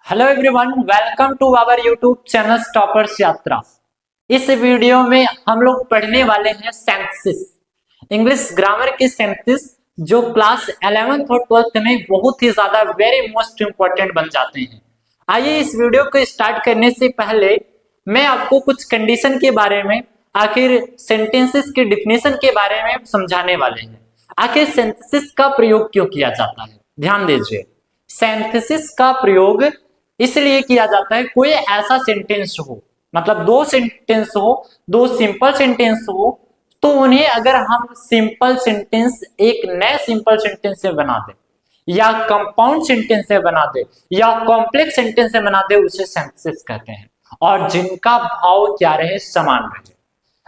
Hello everyone, welcome to our YouTube channel Toppers Yatra. इस video में हम लोग पढ़ने वाले हैं सेंटेंसेस, इंग्लिश ग्रामर के सेंटेंसेस जो क्लास 11th और 12th में बहुत ही ज्यादा वेरी मोस्ट इंपॉर्टेंट बन जाते हैं। आइए इस वीडियो को स्टार्ट करने से पहले मैं आपको कुछ कंडीशन के बारे में, आखिर सेंटेंसेस के डिफिनेशन के बारे में समझाने वाले हैं। आखिर सेंटेंसेस का प्रयोग क्यों किया जाता है, ध्यान दीजिए। सेंटेंसेस का प्रयोग इसलिए किया जाता है कोई ऐसा सेंटेंस हो, मतलब दो सेंटेंस हो, दो सिंपल सेंटेंस हो, तो उन्हें अगर हम सिंपल सेंटेंस एक नए सिंपल सेंटेंस से बना दे या कंपाउंड सेंटेंस से बना दे या कॉम्प्लेक्स सेंटेंस से बना दे, उसे सेंटेंसेस कहते हैं। और जिनका भाव क्या रहे, समान रहे।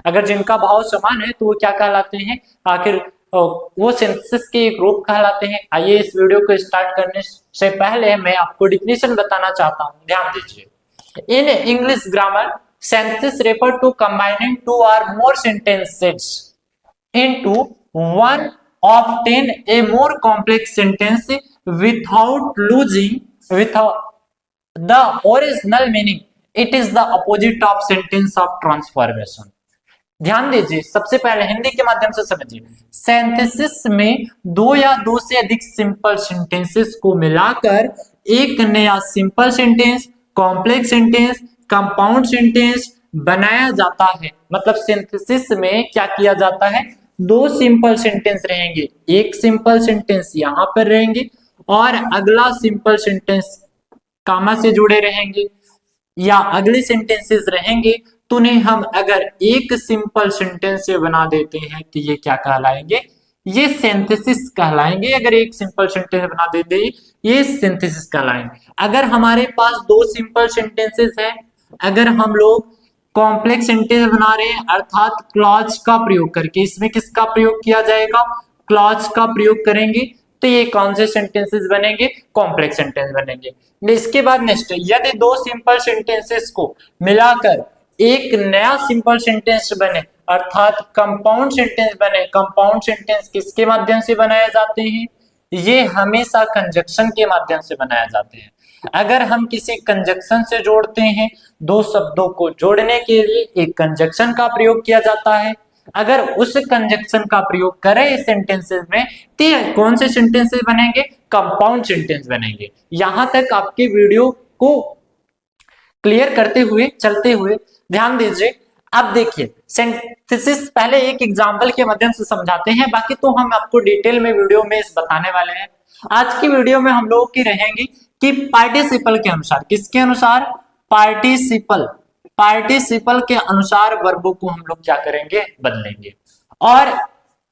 अगर जिनका भाव समान है तो वो क्या कहलाते हैं, आखिर वो सेंटेंसेस के एक रूप कहलाते हैं। आइए इस वीडियो को स्टार्ट करने से पहले मैं आपको डिफिनेशन बताना चाहता हूं, ध्यान दीजिए। In English grammar sentences refer to combining two और more sentences into one of 10 a more complex sentence without losing without the original meaning. It is the opposite of sentence of transformation. ध्यान दीजिए, सबसे पहले हिंदी के माध्यम से समझिए। Sentences में दो या दो से अधिक सिंपल सेंटेंसेस को मिलाकर एक नया simple sentence, complex sentence, compound sentence बनाया जाता है। मतलब सेंटेंसेस में क्या किया जाता है, दो सिंपल सेंटेंस रहेंगे, एक सिंपल सेंटेंस यहां पर रहेंगे और अगला सिंपल सेंटेंस कामा से जुड़े रहेंगे या अगले सेंटेंसेस रहेंगे, तो उन्हें हम अगर एक सिंपल सेंटेंस से बना देते हैं तो ये क्या कहलाएंगे, ये सिंथेसिस कहलाएंगे। अगर एक सिंपल सेंटेंस बना देते हैं ये सिंथेसिस कहलाएंगे। अगर हमारे पास दो सिंपल सेंटेंसेस है, अगर हम लोग कॉम्प्लेक्स सेंटेंस बना रहे हैं अर्थात क्लॉज का प्रयोग करके, इसमें किसका प्रयोग किया जाएगा, क्लॉज का प्रयोग करेंगे, तो ये कौन से सेंटेंसेस बनेंगे, कॉम्प्लेक्स सेंटेंस बनेंगे। इसके बाद नेक्स्ट, यदि दो सिंपल सेंटेंसेस को मिलाकर एक नया सिंपल सेंटेंस बने अर्थात कंपाउंड सेंटेंस बने। कंपाउंड सेंटेंस किसके माध्यम से बनाए जाते हैं, ये हमेशा कंजक्शन के माध्यम से बनाए जाते हैं। अगर हम किसी कंजक्शन से जोड़ते हैं, दो शब्दों को जोड़ने के लिए एक कंजक्शन का प्रयोग किया जाता है। अगर उस कंजक्शन का प्रयोग करें इस सेंटेंसेस में तो कौन से सेंटेंसेस बनेंगे, कंपाउंड सेंटेंस बनेंगे। यहां तक आपके वीडियो को क्लियर करते हुए चलते हुए ध्यान दीजिए। अब देखिए सिंथेसिस पहले एक एग्जांपल के माध्यम से समझाते हैं, बाकी तो हम आपको डिटेल में वीडियो में इस बताने वाले हैं। आज की वीडियो में हम लोग की रहेंगी कि पार्टिसिपल के अनुसार, किसके अनुसार, पार्टिसिपल, पार्टिसिपल के अनुसार वर्बों को हम लोग क्या करेंगे, बदलेंगे। और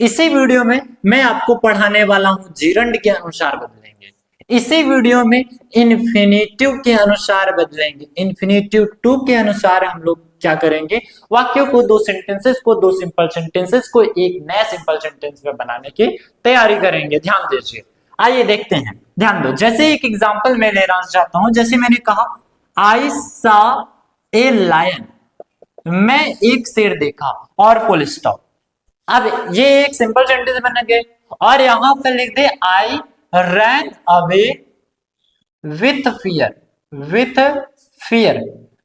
इसी वीडियो में मैं आपको पढ़ाने वाला हूं जीरंड के अनुसार बदलेंगे। इसी वीडियो में इन्फिनेटिव के अनुसार बदलेंगे। इन्फिनेटिव टू के अनुसार हम लोग क्या करेंगे, वाक्यों को, दो सेंटेंसेस को, दो सिंपल सेंटेंसेस को एक नया सिंपल सेंटेंस में बनाने की तैयारी करेंगे। ध्यान दीजिए, आइए देखते हैं। ध्यान दो, जैसे एक एग्जांपल मैं लेना चाहता हूं, जैसे मैंने कहा आई सा ए लायन, मैं एक शेर देखा और फुल स्टॉप। अब ये एक सिंपल सेंटेंस बन गए और यहां पर लिख दे I ran away with fear, with fear,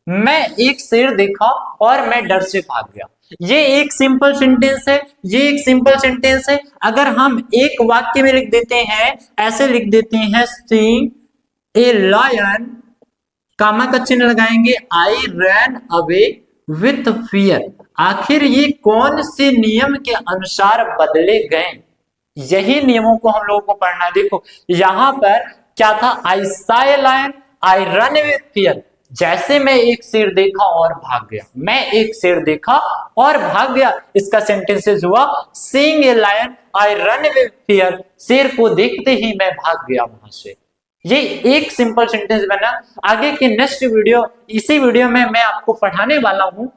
मैं एक शेर देखा और मैं डर से भाग गया। ये एक सिंपल सेंटेंस है, ये एक सिंपल सेंटेंस है। अगर हम एक वाक्य में लिख देते हैं, ऐसे लिख देते हैं सी ए लायन, कामा का चिन्ह लगाएंगे, आई रैन अवे विथ फियर। आखिर ये कौन से नियम के अनुसार बदले गए, यही नियमों को हम लोगों को पढ़ना है। देखो यहां पर क्या था, I saw a lion, I run with fear, जैसे मैं एक शेर देखा और भाग गया, मैं एक शेर देखा और भाग गया। इसका सेंटेंसेस हुआ seeing a lion I run with fear, शेर को देखते ही मैं भाग गया वहां से। ये एक सिंपल सेंटेंस बना। आगे के नेक्स्ट वीडियो, इसी वीडियो में मैं आपको पढ़ाने वाला हूं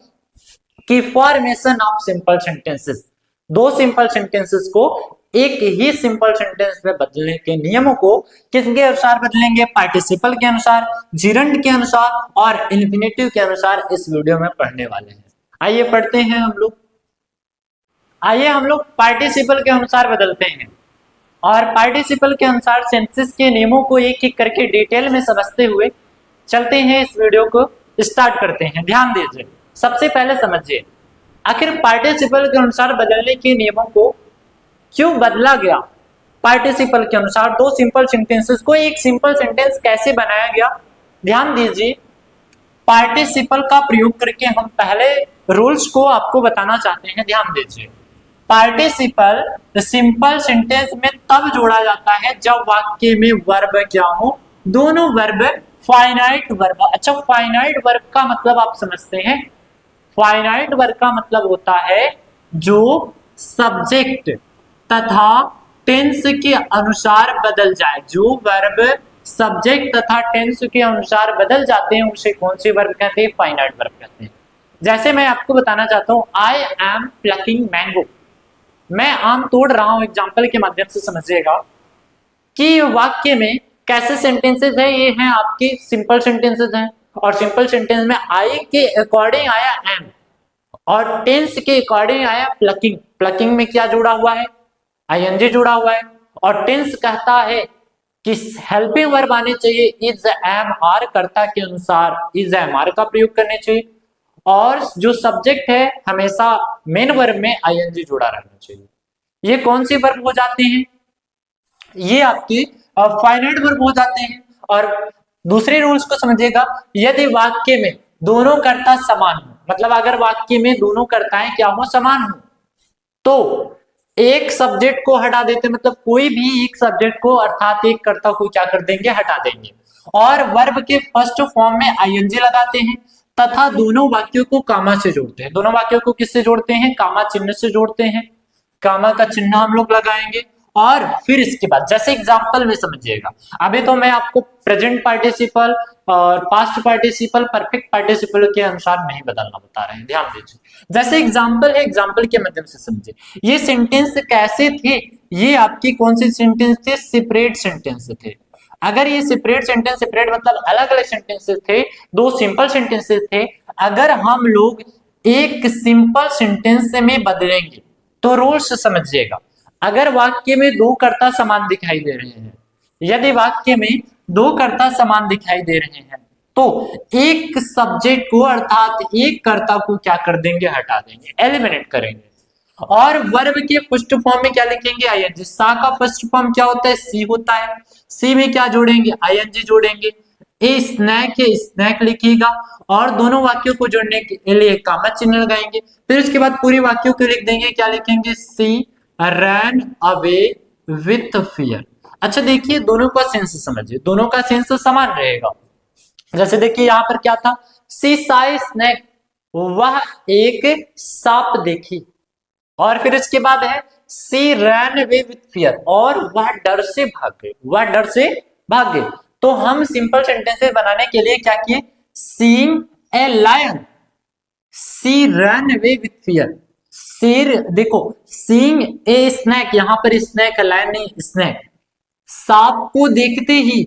कि फॉर्मेशन ऑफ सिंपल सेंटेंसेस, दो सिंपल सेंटेंसेस को एक ही सिंपल सेंटेंस में बदलने के नियमों को किसके अनुसार बदलेंगे, पार्टिसिपल के अनुसार, जिरंड के अनुसार और इन्फिनेटिव के अनुसार इस वीडियो में पढ़ने वाले हैं। आइए पढ़ते हैं हम लोग। आइए हम लोग पार्टिसिपल के अनुसार बदलते हैं और पार्टिसिपल के अनुसार सेंटेंस के नियमों को एक एक करके डिटेल में समझते हुए चलते हैं इस वीडियो को स्टार्ट करते हैं। ध्यान दीजिए, सबसे पहले समझिए आखिर पार्टिसिपल के अनुसार बदलने के नियमों को क्यों बदला गया। पार्टिसिपल के अनुसार दो सिंपल सेंटेंसेस को एक सिंपल सेंटेंस कैसे बनाया गया। ध्यान दीजिए, पार्टिसिपल का प्रयोग करके हम पहले रूल्स को आपको बताना चाहते हैं। ध्यान दीजिए, पार्टिसिपल सिंपल सेंटेंस में तब जोड़ा जाता है जब वाक्य में वर्ब क्या हो, दोनों वर्ब फाइनाइट वर्ब। अच्छा, फाइनाइट वर्ब का मतलब आप समझते हैं। फाइनाइट वर्ब का मतलब होता है जो सब्जेक्ट तथा टेंस के अनुसार बदल जाए। जो वर्ब सब्जेक्ट तथा टेंस के अनुसार बदल जाते हैं उसे कौन से वर्ब कहते हैं, फाइनाइट वर्ब कहते हैं। जैसे मैं आपको बताना चाहता हूं, आई एम प्लकिंग मैंगो, मैं आम तोड़ रहा हूं। एग्जाम्पल के माध्यम से समझिएगा कि वाक्य में कैसे सेंटेंसेस है। ये हैं आपके सिंपल सेंटेंसेस हैं, और सिंपल सेंटेंस में आई के अकॉर्डिंग आया एम, और टेंस के अकॉर्डिंग आया प्लकिंग। प्लकिंग में क्या जुड़ा हुआ है, आईएनजी जुड़ा हुआ है। और टेंस कहता है कि हेल्पिंग वर्ब आने चाहिए, इज एम आर, कर्ता के अनुसार इज एम आर का प्रयोग करने चाहिए। और जो सब्जेक्ट है हमेशा मेन वर्ब में आईएनजी जुड़ा रहना चाहिए। ये कौन सी वर्ब हो जाते हैं, ये आपकी फाइनाइट वर्ब हो जाते हैं। और दूसरे रूल्स को समझिएगा, यदि वाक्य में दोनों कर्ता समान हो, मतलब अगर वाक्य में दोनों कर्ताएं क्या हो, समान हो, तो एक सब्जेक्ट को हटा देते, मतलब कोई भी एक सब्जेक्ट को अर्थात एक कर्ता को क्या कर देंगे, हटा देंगे, और वर्ब के फर्स्ट फॉर्म में आईएनजी लगाते हैं तथा दोनों वाक्यों को कामा से जोड़ते हैं। दोनों वाक्यों को किससे जोड़ते हैं, कामा चिन्ह से जोड़ते हैं। कामा का चिन्ह हम लोग लगाएंगे, और फिर इसके बाद जैसे एग्जांपल में समझिएगा। अभी तो मैं आपको प्रेजेंट पार्टिसिपल और पास्ट पार्टिसिपल, परफेक्ट पार्टिसिपल के अनुसार नहीं बदलना बता रहे हैं। ध्यान दीजिए, जैसे एग्जांपल है, एग्जांपल के माध्यम से समझिए। ये सेंटेंस कैसे थे, ये आपकी कौन सी सेंटेंस थे, सेपरेट सेंटेंस थे। अगर ये सेपरेट सेंटेंस, सेपरेट मतलब अलग अलग सेंटेंसेस थे, दो सिंपल सेंटेंसेस थे, अगर हम लोग एक सिंपल सेंटेंस में बदलेंगे तो रूल्स समझिएगा। अगर वाक्य में दो कर्ता समान दिखाई दे रहे हैं, यदि वाक्य में दो कर्ता समान दिखाई दे रहे हैं, तो एक सब्जेक्ट को अर्थात एक कर्ता को क्या कर देंगे, हटा देंगे, एलिमिनेट करेंगे। और वर्ब के फर्स्ट फॉर्म में क्या लिखेंगे, आईएनजी। सा का फर्स्ट फॉर्म क्या होता है, सी होता है। सी में क्या जोड़ेंगे, आईएनजी जोड़ेंगे। ए स्नैक है, स्नैक लिखिएगा, और दोनों वाक्यों को जोड़ने के लिए कामा चिन्ह लगाएंगे। फिर उसके बाद पूरी वाक्यों को लिख देंगे, क्या लिखेंगे, सी रैन अवे विथ फियर। अच्छा देखिए, दोनों का सेंस समझिए, दोनों का सेंस समान रहेगा। जैसे देखिए यहाँ पर क्या था, सी साई स्नैक, वह एक सांप देखी। और फिर इसके बाद है सी रैन अवे विथ फियर, और वह डर से भाग गए, वह डर से भाग गए। तो हम सिंपल सेंटेंसेस बनाने के लिए क्या किए, seeing a lion, she ran away with fear. शेर, देखो सीइंग ए स्नैक, यहां पर स्नैक, लायन नहीं, स्नैक। सांप को देखते ही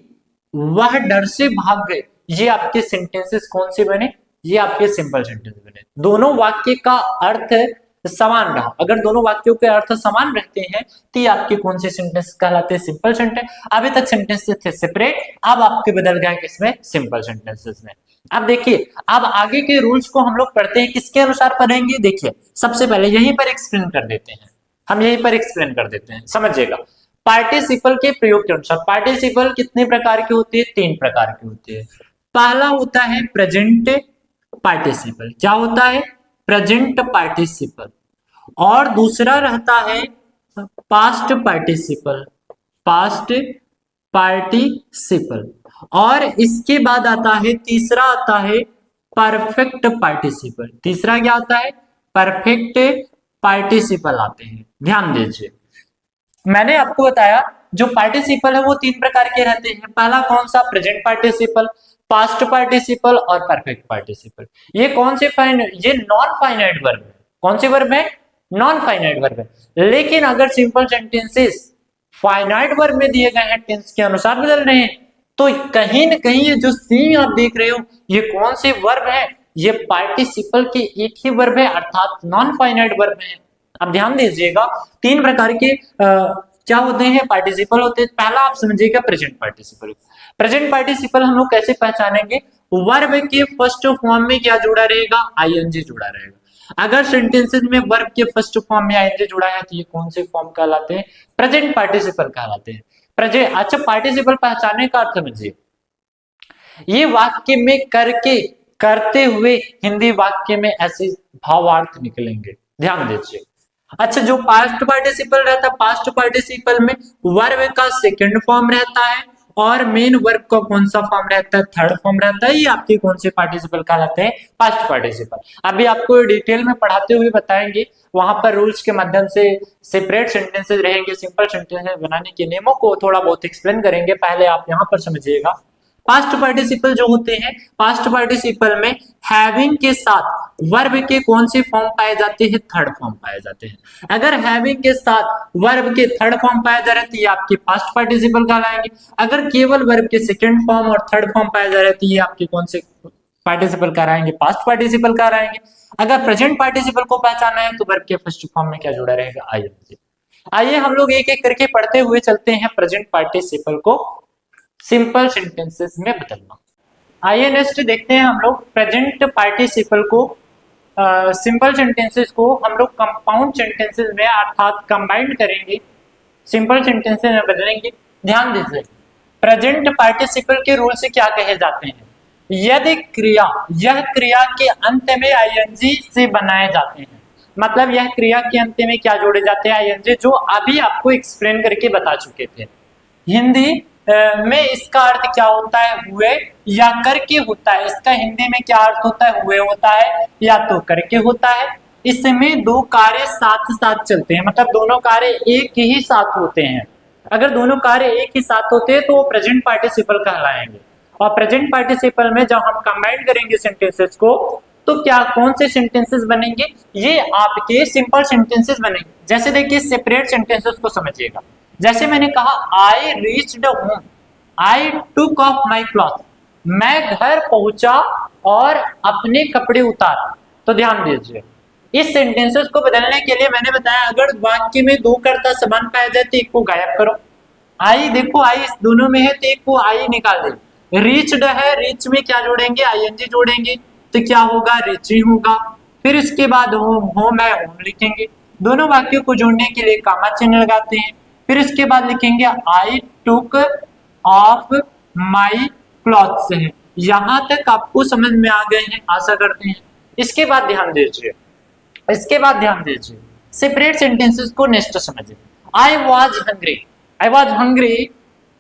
वह डर से भाग गए। ये आपके सेंटेंसेस कौन से बने, ये आपके सिंपल सेंटेंस बने। दोनों वाक्य का अर्थ समान रहा। अगर दोनों वाक्यों के अर्थ समान रहते हैं तो ये आपके कौन से सेंटेंस कहलाते हैं, सिंपल सेंटेंस। अभी तक सेंटेंसेस थे सेपरेट, अब आपके बदल गए किसमें, सिंपल सेंटेंसेस में। अब देखिए, अब आगे के रूल्स को हम लोग पढ़ते हैं, किसके अनुसार पढ़ेंगे। देखिए सबसे पहले यहीं पर एक्सप्लेन कर देते हैं, हम यहीं पर एक्सप्लेन कर देते हैं, समझिएगा। पार्टिसिपल के प्रयोग के अनुसार, पार्टिसिपल कितने प्रकार के होते हैं, तीन प्रकार के होते हैं। पहला होता है प्रेजेंट पार्टिसिपल, क्या होता है, प्रेजेंट पार्टिसिपल। और दूसरा रहता है पास्ट पार्टिसिपल, पास्ट पार्टिसिपल। और इसके बाद आता है, तीसरा आता है परफेक्ट पार्टिसिपल। तीसरा क्या आता है, परफेक्ट पार्टिसिपल आते हैं। ध्यान दीजिए, मैंने आपको बताया जो पार्टिसिपल है वो तीन प्रकार के रहते हैं। पहला कौन सा, प्रेजेंट पार्टिसिपल, पास्ट पार्टिसिपल और परफेक्ट पार्टिसिपल। ये कौन से ये नॉन फाइनाइट वर्ब है। कौन से वर्ब है, नॉन फाइनाइट वर्ब है। लेकिन अगर सिंपल सेंटेंसेस फाइनाइट वर्ब में दिए गए हैं, टेंस के अनुसार बदल रहे हैं, तो कहीं न कहीं ये जो सी आप देख रहे हो, ये कौन से वर्ब है, ये पार्टिसिपल के एक ही वर्ब है, अर्थात नॉन फाइनाइट वर्ब है। अब ध्यान दीजिएगा, तीन प्रकार के क्या होते हैं, पार्टिसिपल होते हैं। पहला आप समझिएगा प्रेजेंट पार्टिसिपल। प्रेजेंट पार्टिसिपल हम लोग कैसे पहचानेंगे? वर्ब के फर्स्ट फॉर्म में क्या जुड़ा रहेगा? आईएनजी जुड़ा रहेगा। अगर सेंटेंसेस में वर्ब के फर्स्ट फॉर्म में आईएनजी जुड़ा है तो ये कौन से फॉर्म कहलाते हैं? प्रेजेंट पार्टिसिपल कहलाते हैं। प्रेजेंट, अच्छा पार्टिसिपल पहचानने का अर्थ समझिए, ये वाक्य में करके, करते हुए हिंदी वाक्य में ऐसे भावार्थ निकलेंगे, ध्यान दीजिए। अच्छा, जो पास्ट पार्टिसिपल रहता है, पास्ट पार्टिसिपल में वर्ब का सेकंड फॉर्म रहता है और मेन वर्ब का कौन सा फॉर्म रहता है? थर्ड फॉर्म रहता है। ये आपके कौन से पार्टिसिपल कहलाते हैं? Past participle. अभी आपको डिटेल में पढ़ाते हुए बताएंगे, वहां पर रूल्स के माध्यम से सेपरेट सेंटेंसेस रहेंगे, सिंपल सेंटेंसेस बनाने के नियमों को थोड़ा बहुत एक्सप्लेन करेंगे। पहले आप यहाँ पर समझिएगा, पास्ट पार्टिसिपल जो होते हैं, पास्ट पार्टिसिपल में हैविंग के साथ वर्ब के कौन से फॉर्म पाए जाते हैं? थर्ड फॉर्म पाए जाते हैं। अगर हैविंग के साथ वर्ब के थर्ड फॉर्म पाए जा रहे हैं तो ये आपके पास्ट पार्टिसिपल कहलाएंगे। अगर केवल वर्ब के सेकंड फॉर्म और थर्ड फॉर्म पाए जा रहे हैं तो ये आपके कौन से पार्टिसिपल कहलाएंगे? पास्ट पार्टिसिपल कहलाएंगे। अगर प्रेजेंट पार्टिसिपल को पहचाना है तो वर्ब के फर्स्ट फॉर्म में क्या जुड़ा रहेगा? आईएनजी। आइए हम लोग एक एक करके पढ़ते हुए चलते हैं प्रेजेंट पार्टिसिपल को सिंपल सेंटेंसेस में बदलना। आइए नेक्स्ट देखते हैं हम लोग प्रेजेंट पार्टिसिपल को सिंपल सेंटेंसेस को हम लोग कंपाउंड सेंटेंसेस में अर्थात कंबाइंड करेंगे, सिंपल सेंटेंसेस में बदलेंगे। ध्यान दीजिए, प्रेजेंट पार्टिसिपल के रूल से क्या कहे जाते हैं? यदि क्रिया, यह क्रिया के अंत में आईएनजी से बनाए जाते हैं, मतलब यह क्रिया के अंत में क्या जोड़े जाते हैं? आईएनजी, जो अभी आपको एक्सप्लेन करके बता चुके थे। हिंदी में इसका अर्थ क्या होता है? हुए या करके होता है। इसका हिंदी में क्या अर्थ होता है? हुए होता है या तो करके होता है। इसमें दो कार्य साथ साथ चलते हैं, मतलब दोनों कार्य एक ही साथ होते हैं। अगर दोनों कार्य एक ही साथ होते हैं तो वो प्रेजेंट पार्टिसिपल कहलाएंगे। और प्रेजेंट पार्टिसिपल में जब हम कंबाइन करेंगे सेंटेंसेस को तो क्या कौन से सेंटेंसेस बनेंगे? ये आपके सिंपल सेंटेंसेस बनेंगे। जैसे देखिए, सेपरेट सेंटेंसेस को समझिएगा। जैसे मैंने कहा, I reached home, I took of my cloth, मैं घर पहुंचा और अपने कपड़े उतारा। तो ध्यान दीजिए, इस सेंटेंसेस को बदलने के लिए मैंने बताया, अगर वाक्य में दो कर्ता समान पाया जाए तो एक को गायब करो। आई, देखो आई इस दोनों में है तो एक को आई निकाल दे। रीच्ड है, रीच में क्या जोड़ेंगे? आईएनजी जोड़ेंगे तो क्या होगा? रीचिंग होगा। फिर इसके बाद होम, होम है, होम लिखेंगे। दोनों वाक्यों को जोड़ने के लिए कामा चिन्ह लगाते हैं। फिर इसके बाद लिखेंगे आई टुक ऑफ माई क्लॉथ्स है। यहां तक आपको समझ में आ गए हैं, आशा करते हैं। इसके बाद ध्यान दीजिए, इसके बाद ध्यान दीजिए, सेपरेट सेंटेंसेस को नेक्स्ट समझिए। I was hungry, I was hungry,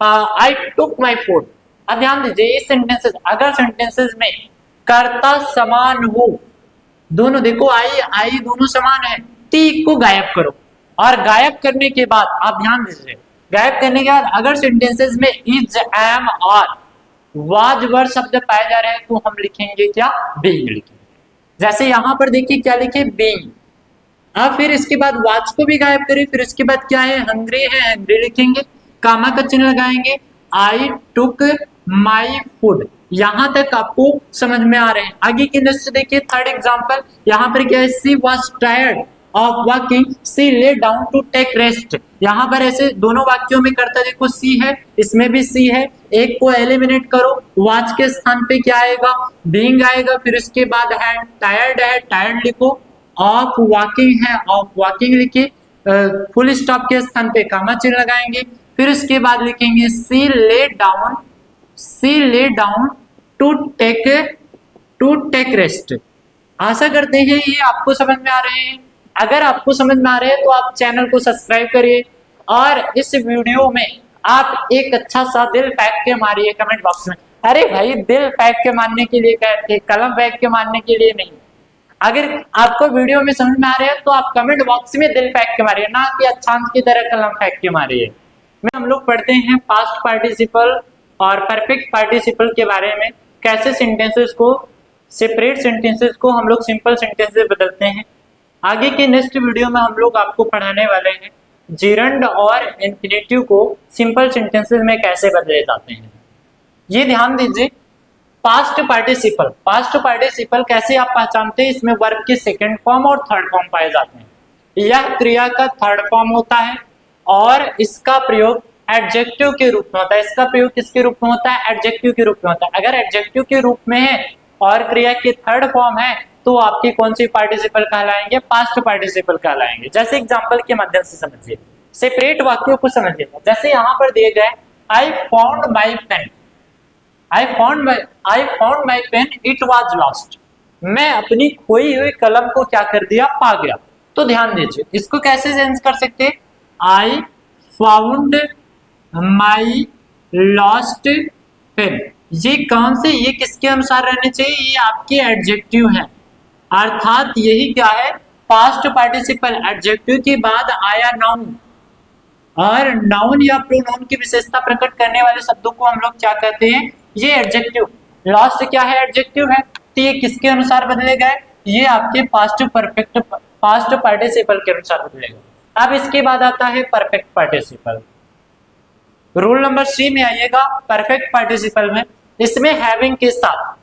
I took my food. अब ध्यान दीजिए, ये सेंटेंसेस, अगर सेंटेंसेस में कर्ता समान हो, दोनों देखो आई आई दोनों समान है, टी को गायब करो। और गायब करने के बाद आप ध्यान दीजिए, गायब करने के बाद अगर सेंटेंसेस में इज, एम और वाज वर शब्द पाए जा रहे हैं तो हम लिखेंगे क्या? बीइंग लिखेंगे। जैसे यहां पर देखिए क्या लिखे? बीइंग। अब फिर इसके बाद वाज को भी गायब करें, फिर इसके बाद क्या है? हंग्री है, हंग्री लिखेंगे, कामा का चिन्ह लगाएंगे। आई टुक माई फूड, यहां तक आपको समझ में आ रहे हैं। आगे की नेक्स्ट देखिए, थर्ड एग्जांपल, यहां पर क्या है? She was tired of walking, she lay down to take rest. यहां पर ऐसे दोनों वाक्यों में करता देखो सी है, इसमें भी सी है, एक को एलिमिनेट करो, वाच के स्थान पे क्या आएगा? बीइंग आएगा। फिर इसके बाद है टायर्ड, है टायर्ड लिखो, ऑफ वॉकिंग है, ऑफ वॉकिंग लिखिए, फुल स्टॉप के स्थान पे कामा चिन्ह लगाएंगे। फिर इसके बाद लिखेंगे सी lay down, see lay down to take rest. आशा करते हैं ये आपको समझ में आ रहे हैं। अगर आपको समझ में आ रहे हैं तो आप चैनल को सब्सक्राइब करिए और इस वीडियो में आप एक अच्छा सा दिल फेंक के मारिए कमेंट बॉक्स में। अरे भाई, दिल फेंक के मारने के लिए कहते, कलम फेंक के मारने के लिए नहीं। अगर आपको वीडियो में समझ में आ रहा है तो आप कमेंट बॉक्स में दिल फेंक के मारिए, ना कि अक्षांश की तरह कलम फेंक के मारिए। में हम लोग पढ़ते हैं पास्ट पार्टिसिपल और परफेक्ट पार्टिसिपल के बारे में, कैसे सेंटेंसेस को, सेपरेट सेंटेंसेस को हम लोग सिंपल सेंटेंसेस बदलते हैं। आगे के नेक्स्ट वीडियो में हम लोग आपको पढ़ाने वाले हैं जिरंड और इंफिनिटिव को सिंपल सेंटेंसेस में कैसे बदले जाते हैं। ये ध्यान दीजिए, पास्ट पार्टिसिपल, पास्ट पार्टिसिपल कैसे आप पहचानते हैं? इसमें वर्ब के सेकंड फॉर्म और थर्ड फॉर्म पाए जाते हैं। यह क्रिया का थर्ड फॉर्म होता है और इसका प्रयोग एडजेक्टिव के रूप में होता है। इसका प्रयोग किसके रूप में होता है? एडजेक्टिव के रूप में होता है। अगर एडजेक्टिव के रूप में है और क्रिया की थर्ड फॉर्म है तो आपकी कौन सी पार्टिसिपल कहलाएंगे? पास्ट पार्टिसिपल कहलाएंगे। जैसे एग्जांपल के माध्यम से समझिए, सेपरेट वाक्यों को समझिएगा। जैसे यहाँ पर दिए गए I found my pen, I found my pen, it was lost. मैं अपनी खोई हुई कलम को क्या कर दिया? पा गया। तो ध्यान दीजिए, इसको कैसे चेंज कर सकते हैं? I found my lost pen, ये कौन से, ये किसके अनुसार रहने चाहिए? ये आपके एडजेक्टिव है, अर्थात यही क्या है? Past participle. एडजेक्टिव के बाद आया नाउन, और नाउन या प्रोनाउन की विशेषता प्रकट करने वाले शब्दों को हम लोग क्या कहते हैं? ये एडजेक्टिव। लॉस्ट क्या है? एडजेक्टिव है। तो ये किसके अनुसार बदले गए? ये आपके पास्ट पार्टिसिपल के अनुसार बदलेगा। अब इसके बाद आता है परफेक्ट पार्टिसिपल। रूल नंबर 3 में आइएगा। परफेक्ट पार्टिसिपल में इसमें हैविंग के साथ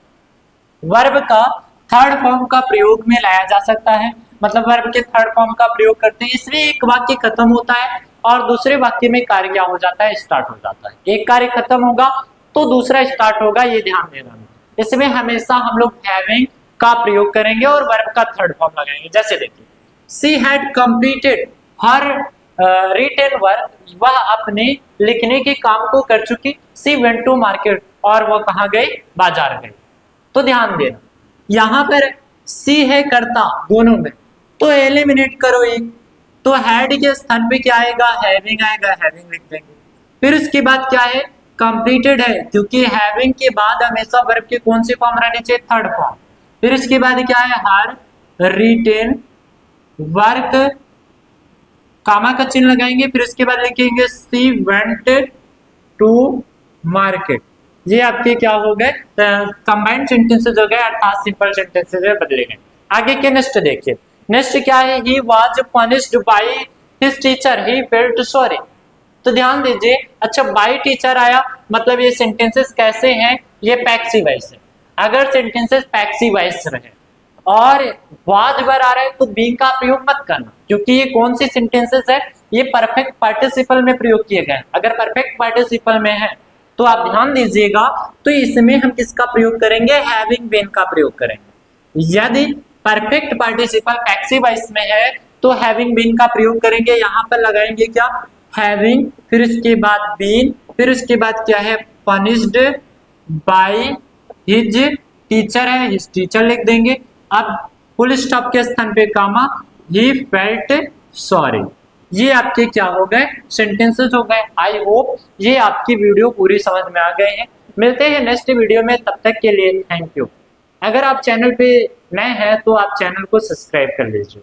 वर्ब का थर्ड फॉर्म का प्रयोग में लाया जा सकता है। मतलब वर्ब के थर्ड फॉर्म का प्रयोग करते हैं, इसमें एक वाक्य खत्म होता है और दूसरे वाक्य में कार्य क्या हो जाता है? स्टार्ट हो जाता है। एक कार्य खत्म होगा तो दूसरा स्टार्ट होगा, ये ध्यान देना। इसमें हमेशा हम लोग हैविंग का प्रयोग करेंगे और वर्ब का थर्ड फॉर्म लगाएंगे। जैसे देखिए, she had completed her written work, वह अपने लिखने के काम को कर चुकी। सी वेंट टू मार्केट, और वह कहाँ गई? बाजार गई। तो ध्यान देना, यहाँ पर सी है कर्ता दोनों में, तो एलिमिनेट करो एक, तो हैड के स्थान पे क्या आएगा? हैविंग आएगा, हैविंग लिख देंगे। फिर उसके बाद क्या है? कंप्लीटेड है, क्योंकि हैविंग के बाद हमेशा वर्ब के कौन से फॉर्म रहने चाहिए? Third form. फिर उसके बाद क्या है? हर रिटेन वर्क, कामा का चिन्ह लगाएंगे। फिर उसके बाद लिखेंगे सी वेंट टू मार्केट। ये आपके क्या हो गए? कंबाइंड सेंटेंसेस हो गए, अर्थात सिंपल सेंटेंसेस में बदले गए। आगे के नेक्स्ट देखिए। नेक्स्ट क्या है? He was punished by his teacher, he felt sorry. तो ध्यान दीजिए, अच्छा बाय टीचर आया, मतलब ये सेंटेंसेस कैसे हैं? ये पैसिव वॉइस है। अगर सेंटेंसेस पैसिव वॉइस रहे और वाज वर आ रहा है तो बीइंग का प्रयोग मत करना, क्योंकि ये कौन सी सेंटेंसेस है? ये परफेक्ट पार्टिसिपल में प्रयोग किए गए। अगर परफेक्ट पार्टिसिपल में है तो आप ध्यान दीजिएगा, तो इसमें हम किसका प्रयोग करेंगे? हैविंग बीन का प्रयोग करेंगे। यदि परफेक्ट पार्टिसिपल पैसिव वॉइस में है तो हैविंग बीन का प्रयोग करेंगे। यहाँ पर लगाएंगे क्या? हैविंग, फिर उसके बाद बीन, फिर उसके बाद क्या है? पनिश्ड बाय हिज टीचर है, हिज टीचर लिख देंगे। अब फुल स्टॉप के स्थान पे कामा, ही फेल्ट सॉरी। ये आपके क्या हो गए? सेंटेंसेस हो गए। आई होप ये आपकी वीडियो पूरी समझ में आ गए हैं। मिलते हैं नेक्स्ट वीडियो में, तब तक के लिए थैंक यू। अगर आप चैनल पे नए हैं तो आप चैनल को सब्सक्राइब कर लीजिए।